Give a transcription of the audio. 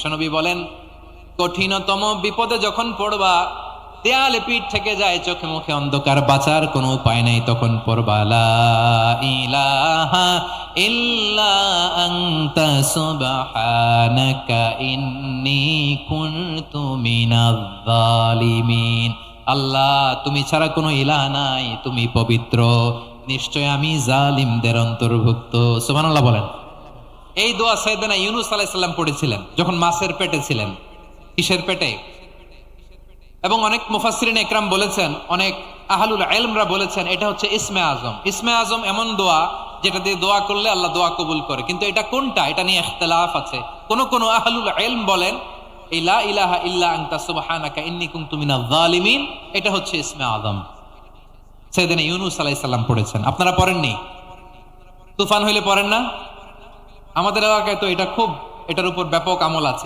বিশ্বনবী বলেন, কঠিনতম বিপদে যখন পড়বা, দেয়ালে পিঠ থেকে যায়, চোখে মুখে অন্ধকার, বাঁচার কোনো উপায় নাই, তখন পড়বা লা ইলাহা ইল্লা আনতা সুবহানাকা ইন্নী কুনতু মিনাজ জালিমিন। আল্লাহ, তুমি ছাড়া কোনো ইলাহ নাই, তুমি পবিত্র, নিশ্চয় আমি জালিমদের অন্তর্ভুক্ত। সুবহানাল্লাহ বলেন। এই দোয়া সাইয়েদনা ইউনূস আলাইহিস সালাম পড়েছিলেন যখন মাছের পেটে ছিলেন। কিসের পেটে? এবং অনেক মুফাসসিরিন ইকরাম বলেছেন, অনেক আহলুল ইলমরা বলেছেন, এটা হচ্ছে ইসমে আজম। ইসমে আজম এমন দোয়া যেটা দিয়ে দোয়া করলে আল্লাহ দোয়া কবুল করে, কিন্তু এটা কোনটা, এটা নিয়ে ইখতিলাফ আছে। কোন কোন আহলুল ইলম বলেন এই লা ইলাহা ইল্লা আনতা সুবহানাকা ইন্নী কুনতু মিনাজ জালিমিন, এটা হচ্ছে ইসমে আজম। সাইয়েদনা ইউনূস আলাইহিস সালাম পড়েছেন। আপনারা পড়েননি? তুফান হইলে পড়েন না? আমাদের এলাকায় তো এটা খুব, এটার উপর ব্যাপক আমল আছে।